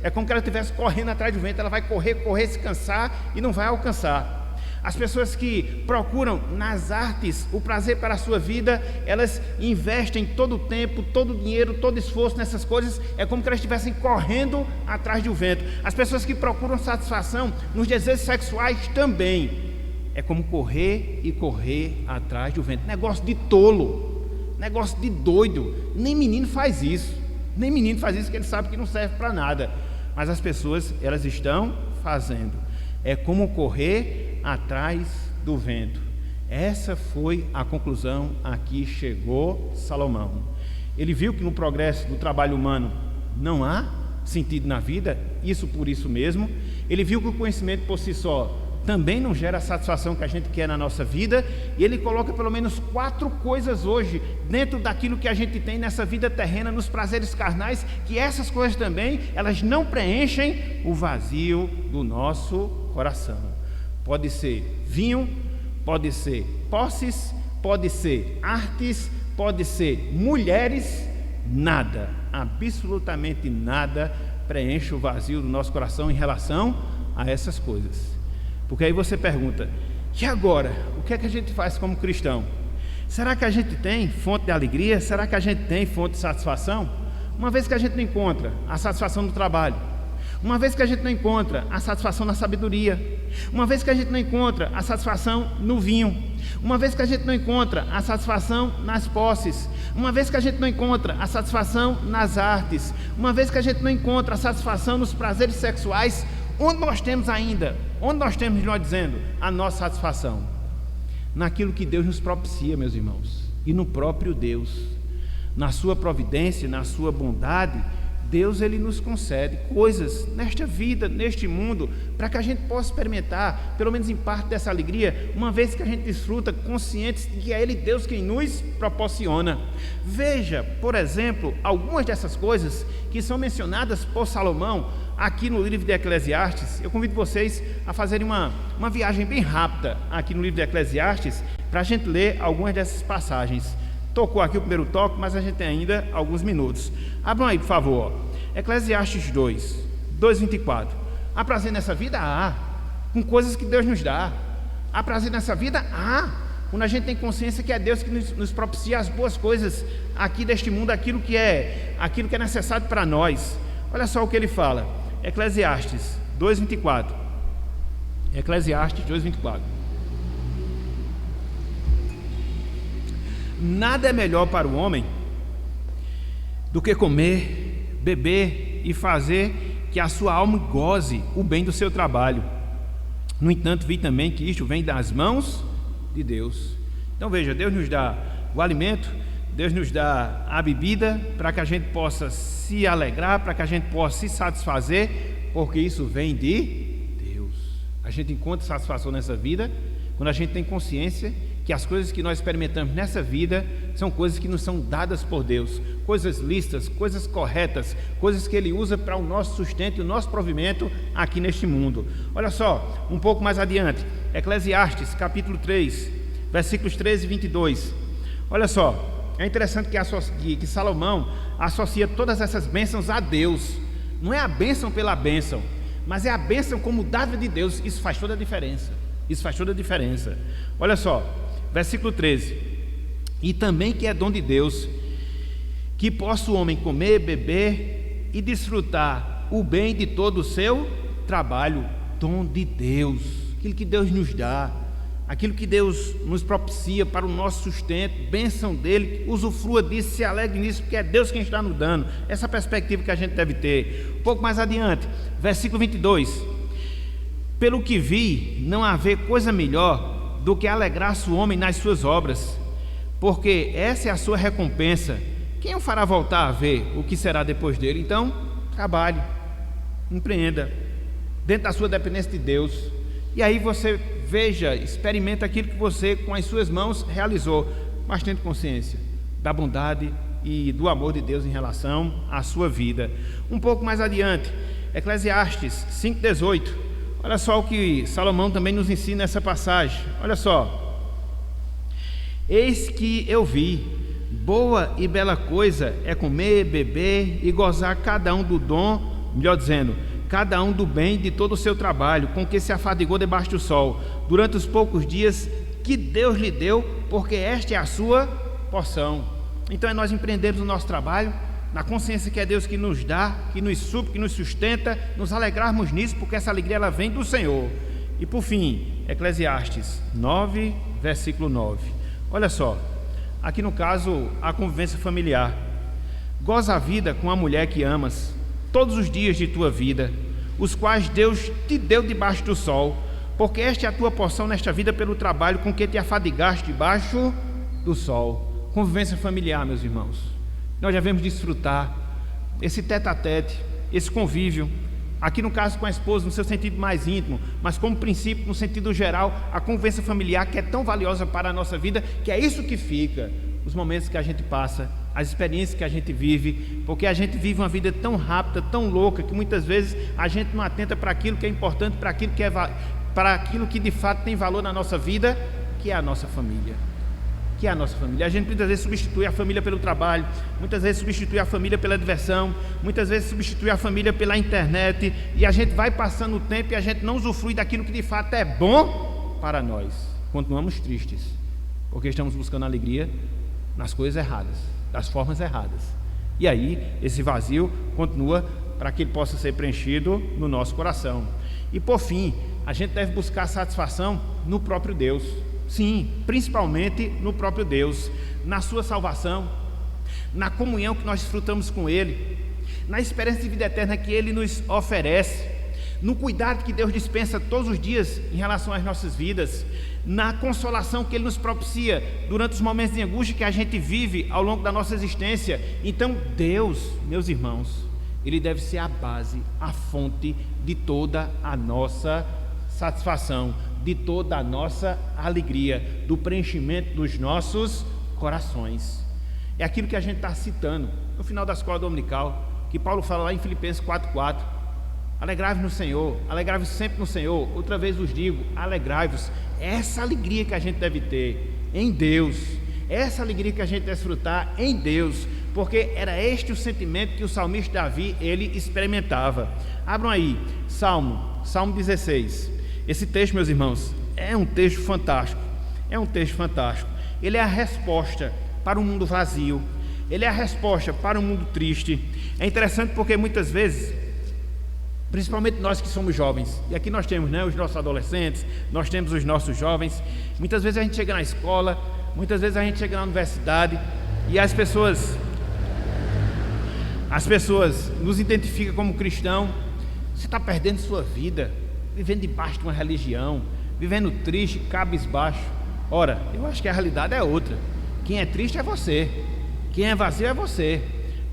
é como se ela estivesse correndo atrás do vento, ela vai correr, se cansar e não vai alcançar. As pessoas que procuram nas artes o prazer para a sua vida, elas investem todo o tempo, todo o dinheiro, todo o esforço nessas coisas, é como se elas estivessem correndo atrás do vento. As pessoas que procuram satisfação nos desejos sexuais também, é como correr atrás do vento. Negócio de tolo, negócio de doido. Nem menino faz isso, que ele sabe que não serve para nada, mas as pessoas, elas estão fazendo. É como correr atrás do vento. Essa foi a conclusão a que chegou Salomão. Ele viu que no progresso do trabalho humano não há sentido na vida, isso por isso mesmo. Ele viu que o conhecimento por si só também não gera a satisfação que a gente quer na nossa vida, e ele coloca pelo menos 4 coisas hoje dentro daquilo que a gente tem nessa vida terrena, nos prazeres carnais, que essas coisas também, elas não preenchem o vazio do nosso coração. Pode ser vinho, pode ser posses, pode ser artes, pode ser mulheres, nada, absolutamente nada preenche o vazio do nosso coração em relação a essas coisas. Porque aí você pergunta, e agora? O que é que a gente faz como cristão? Será que a gente tem fonte de alegria? Será que a gente tem fonte de satisfação? Uma vez que a gente não encontra a satisfação no trabalho, uma vez que a gente não encontra a satisfação na sabedoria, uma vez que a gente não encontra a satisfação no vinho, uma vez que a gente não encontra a satisfação nas posses, uma vez que a gente não encontra a satisfação nas artes, uma vez que a gente não encontra a satisfação nos prazeres sexuais, onde nós temos ainda, onde nós temos, nós dizendo, a nossa satisfação? Naquilo que Deus nos propicia, meus irmãos, e no próprio Deus, na sua providência, na sua bondade. Deus, ele nos concede coisas nesta vida, neste mundo, para que a gente possa experimentar, pelo menos em parte dessa alegria, uma vez que a gente desfruta conscientes de que é Ele, Deus, quem nos proporciona. Veja, por exemplo, algumas dessas coisas que são mencionadas por Salomão aqui no livro de Eclesiastes. Eu convido vocês a fazerem uma viagem bem rápida aqui no livro de Eclesiastes, para a gente ler algumas dessas passagens. Tocou aqui o primeiro toque, mas a gente tem ainda alguns minutos. Abram aí, por favor. Eclesiastes 2:24. Há prazer nessa vida? Há. Com coisas que Deus nos dá. Há prazer nessa vida? Há. Quando a gente tem consciência que é Deus que nos propicia as boas coisas aqui deste mundo, aquilo que é necessário para nós. Olha só o que ele fala. Eclesiastes 2:24. Eclesiastes 2:24. Nada é melhor para o homem do que comer, beber e fazer que a sua alma goze o bem do seu trabalho. No entanto, vi também que isto vem das mãos de Deus. Então veja, Deus nos dá o alimento, Deus nos dá a bebida para que a gente possa se alegrar, para que a gente possa se satisfazer, porque isso vem de Deus. A gente encontra satisfação nessa vida quando a gente tem consciência que as coisas que nós experimentamos nessa vida são coisas que nos são dadas por Deus, coisas lícitas, coisas corretas, coisas que Ele usa para o nosso sustento e o nosso provimento aqui neste mundo. Olha só, um pouco mais adiante, Eclesiastes capítulo 3, versículos 13 e 22. Olha só, é interessante que Salomão associa todas essas bênçãos a Deus. Não é a bênção pela bênção, mas é a bênção como dádiva de Deus. Isso faz toda a diferença. Isso faz toda a diferença. Olha só, versículo 13. E também que é dom de Deus, que possa o homem comer, beber e desfrutar o bem de todo o seu trabalho. Dom de Deus, aquilo que Deus nos dá. aquilo que Deus nos propicia para o nosso sustento, bênção dele, usufrua disso, se alegre nisso, porque é Deus quem está nos dando. Essa perspectiva que a gente deve ter. Um pouco mais adiante, versículo 22. Pelo que vi, não haver coisa melhor do que alegrar-se o homem nas suas obras, porque essa é a sua recompensa. Quem o fará voltar a ver o que será depois dele? Então, trabalhe, empreenda, dentro da sua dependência de Deus, e aí você veja, experimenta aquilo que você com as suas mãos realizou, mas tendo consciência da bondade e do amor de Deus em relação à sua vida. Um pouco mais adiante, Eclesiastes 5,18. Olha só o que Salomão também nos ensina nessa passagem. Olha só: eis que eu vi, boa e bela coisa é comer, beber e gozar cada um do dom, melhor dizendo, cada um do bem de todo o seu trabalho, com que se afadigou debaixo do sol, durante os poucos dias que Deus lhe deu, porque esta é a sua porção. Então é nós empreendermos o nosso trabalho, na consciência que é Deus que nos dá, que nos supre, que nos sustenta, nos alegrarmos nisso, porque essa alegria ela vem do Senhor. E por fim, Eclesiastes 9, versículo 9. Olha só, aqui no caso, a convivência familiar. Goza a vida com a mulher que amas, todos os dias de tua vida, os quais Deus te deu debaixo do sol, porque esta é a tua porção nesta vida pelo trabalho com que te afadigaste debaixo do sol. Convivência familiar, meus irmãos. Nós devemos desfrutar esse tete-a-tete, esse convívio, aqui no caso com a esposa, no seu sentido mais íntimo, mas como princípio, no sentido geral, a convivência familiar que é tão valiosa para a nossa vida, que é isso que fica, os momentos que a gente passa, as experiências que a gente vive, porque a gente vive uma vida tão rápida, tão louca, que muitas vezes a gente não atenta para aquilo que é importante, para aquilo que de fato tem valor na nossa vida, que é a nossa família. A gente muitas vezes substitui a família pelo trabalho, muitas vezes substitui a família pela diversão, muitas vezes substitui a família pela internet, e a gente vai passando o tempo e a gente não usufrui daquilo que de fato é bom para nós. Continuamos tristes, porque estamos buscando alegria nas coisas erradas, das formas erradas, e aí esse vazio continua para que ele possa ser preenchido no nosso coração. E por fim, a gente deve buscar satisfação no próprio Deus. Sim, principalmente no próprio Deus, na sua salvação, na comunhão que nós desfrutamos com Ele, na esperança de vida eterna que Ele nos oferece, no cuidado que Deus dispensa todos os dias em relação às nossas vidas, na consolação que Ele nos propicia durante os momentos de angústia que a gente vive ao longo da nossa existência. Então Deus, meus irmãos, Ele deve ser a base, a fonte de toda a nossa satisfação, de toda a nossa alegria, do preenchimento dos nossos corações. É aquilo que a gente está citando no final da escola dominical, que Paulo fala lá em Filipenses 4,4. Alegrai-vos no Senhor, alegrai-vos sempre no Senhor. Outra vez vos digo, alegrai-vos. É essa alegria que a gente deve ter em Deus, é essa alegria que a gente deve desfrutar em Deus, porque era este o sentimento que o salmista Davi, ele experimentava. Abram aí, Salmo 16. Esse texto, meus irmãos, é um texto fantástico. Ele é a resposta para um mundo vazio. Ele é a resposta para um mundo triste. É interessante porque muitas vezes, principalmente nós que somos jovens, e aqui nós temos, os nossos adolescentes, nós temos os nossos jovens, muitas vezes a gente chega na escola, muitas vezes a gente chega na universidade, e as pessoas nos identificam como cristão. Você está perdendo sua vida, vivendo debaixo de uma religião, vivendo triste, cabisbaixo. Ora, eu acho que a realidade é outra. Quem é triste é você, quem é vazio é você,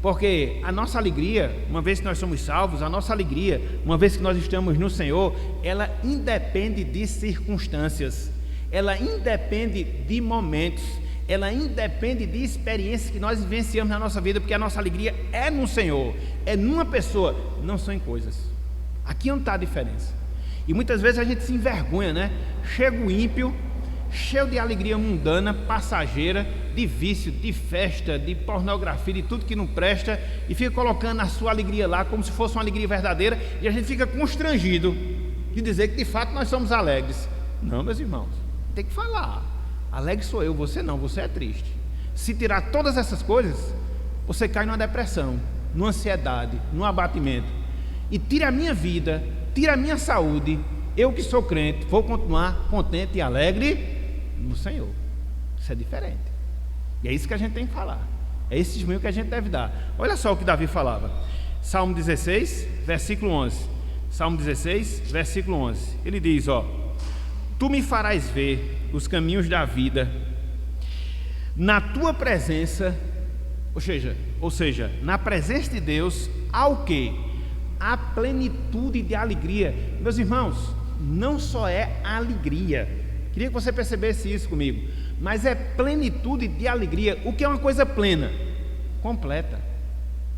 porque a nossa alegria, uma vez que nós somos salvos, a nossa alegria, uma vez que nós estamos no Senhor, ela independe de circunstâncias, ela independe de momentos, ela independe de experiências que nós vivenciamos na nossa vida, porque a nossa alegria é no Senhor, é numa pessoa, não são em coisas. Aqui onde está a diferença. E muitas vezes a gente se envergonha, Chega o ímpio, cheio de alegria mundana, passageira, de vício, de festa, de pornografia, de tudo que não presta, e fica colocando a sua alegria lá como se fosse uma alegria verdadeira, e a gente fica constrangido de dizer que de fato nós somos alegres. Não, meus irmãos, tem que falar. Alegre sou eu, você não, você é triste. Se tirar todas essas coisas, você cai numa depressão, numa ansiedade, num abatimento. E tira a minha vida, tira a minha saúde, eu que sou crente, vou continuar contente e alegre no Senhor. Isso é diferente. E é isso que a gente tem que falar. É esse testemunho que a gente deve dar. Olha só o que Davi falava. Salmo 16, versículo 11. Salmo 16, versículo 11. Ele diz, tu me farás ver os caminhos da vida, na tua presença, ou seja, na presença de Deus, há o quê? A plenitude de alegria. Meus irmãos, não só é alegria, queria que você percebesse isso comigo, mas é plenitude de alegria. O que é uma coisa plena? Completa,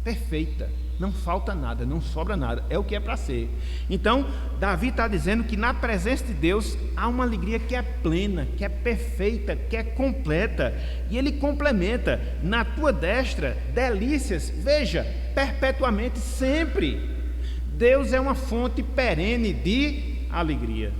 perfeita, não falta nada, não sobra nada, é o que é para ser. Então, Davi está dizendo que na presença de Deus há uma alegria que é plena, que é perfeita, que é completa, e ele complementa, na tua destra, delícias, veja, perpetuamente, sempre. Deus é uma fonte perene de alegria,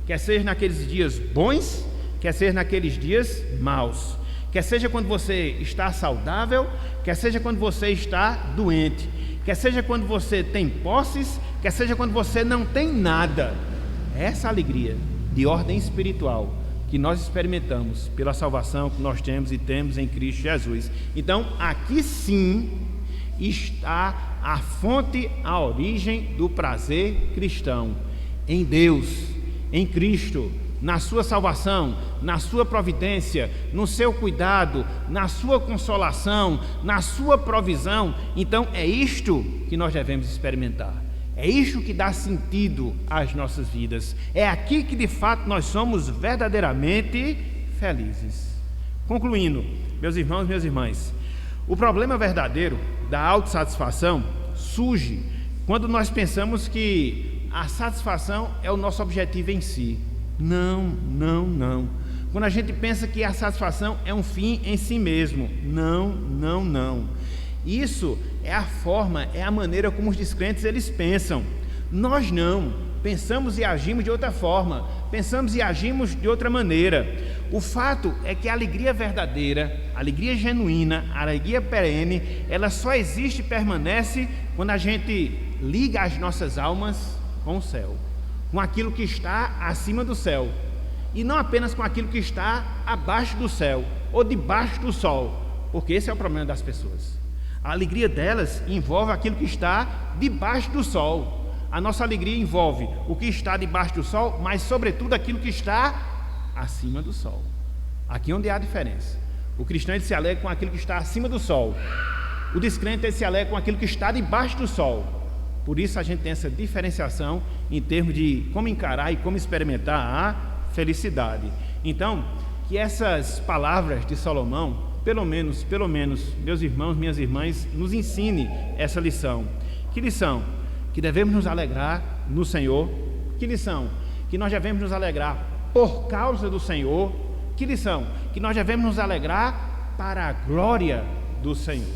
quer seja naqueles dias bons, quer seja naqueles dias maus, quer seja quando você está saudável, quer seja quando você está doente, quer seja quando você tem posses, quer seja quando você não tem nada. Essa alegria de ordem espiritual que nós experimentamos pela salvação que nós temos e temos em Cristo Jesus. Então, aqui sim está a fonte, a origem do prazer cristão, em Deus, em Cristo, na sua salvação, na sua providência, no seu cuidado, na sua consolação, na sua provisão. Então é isto que nós devemos experimentar, é isto que dá sentido às nossas vidas, é aqui que de fato nós somos verdadeiramente felizes. Concluindo, meus irmãos e minhas irmãs, o problema verdadeiro da autossatisfação surge quando nós pensamos que a satisfação é o nosso objetivo em si. Não. Quando a gente pensa que a satisfação é um fim em si mesmo. Não. Isso é a forma, é a maneira como os descrentes eles pensam. Nós não. Pensamos e agimos de outra forma. Pensamos e agimos de outra maneira. O fato é que a alegria verdadeira, a alegria genuína, a alegria perene, ela só existe e permanece quando a gente liga as nossas almas com o céu, com aquilo que está acima do céu, e não apenas com aquilo que está abaixo do céu ou debaixo do sol, porque esse é o problema das pessoas. A alegria delas envolve aquilo que está debaixo do sol. A nossa alegria envolve o que está debaixo do sol, mas sobretudo aquilo que está acima do sol. Aqui é onde há a diferença. O cristão ele se alegra com aquilo que está acima do sol, o descrente ele se alegra com aquilo que está debaixo do sol. Por isso a gente tem essa diferenciação em termos de como encarar e como experimentar a felicidade. Então, que essas palavras de Salomão, pelo menos, meus irmãos, minhas irmãs, nos ensine essa lição. Que lição? Que devemos nos alegrar no Senhor. Que lição? Que nós devemos nos alegrar por causa do Senhor. Que lição? Que nós devemos nos alegrar para a glória do Senhor.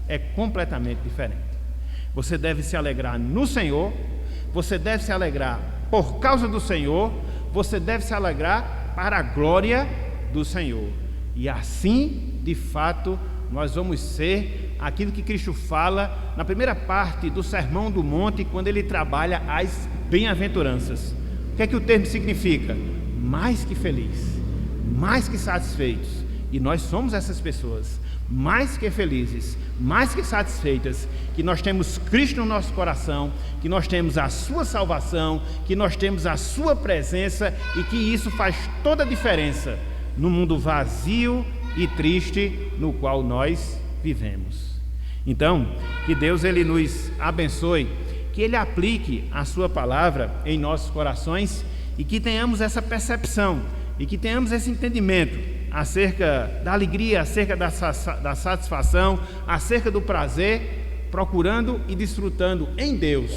É completamente diferente. Você deve se alegrar no Senhor, você deve se alegrar por causa do Senhor, você deve se alegrar para a glória do Senhor. E assim, de fato, nós vamos ser aquilo que Cristo fala na primeira parte do Sermão do Monte, quando ele trabalha as bem-aventuranças. O que é que o termo significa? Mais que feliz, mais que satisfeitos. E nós somos essas pessoas, mais que felizes, mais que satisfeitas, que nós temos Cristo no nosso coração, que nós temos a sua salvação, que nós temos a sua presença, e que isso faz toda a diferença no mundo vazio e triste no qual nós vivemos. Então, que Deus ele nos abençoe, que ele aplique a sua palavra em nossos corações, e que tenhamos essa percepção, e que tenhamos esse entendimento acerca da alegria, acerca da satisfação, acerca do prazer, procurando e desfrutando em Deus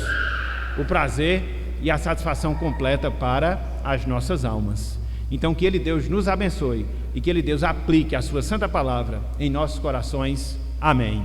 o prazer e a satisfação completa para as nossas almas. Então que Ele, Deus, nos abençoe e que Ele, Deus, aplique a sua santa palavra em nossos corações. Amém.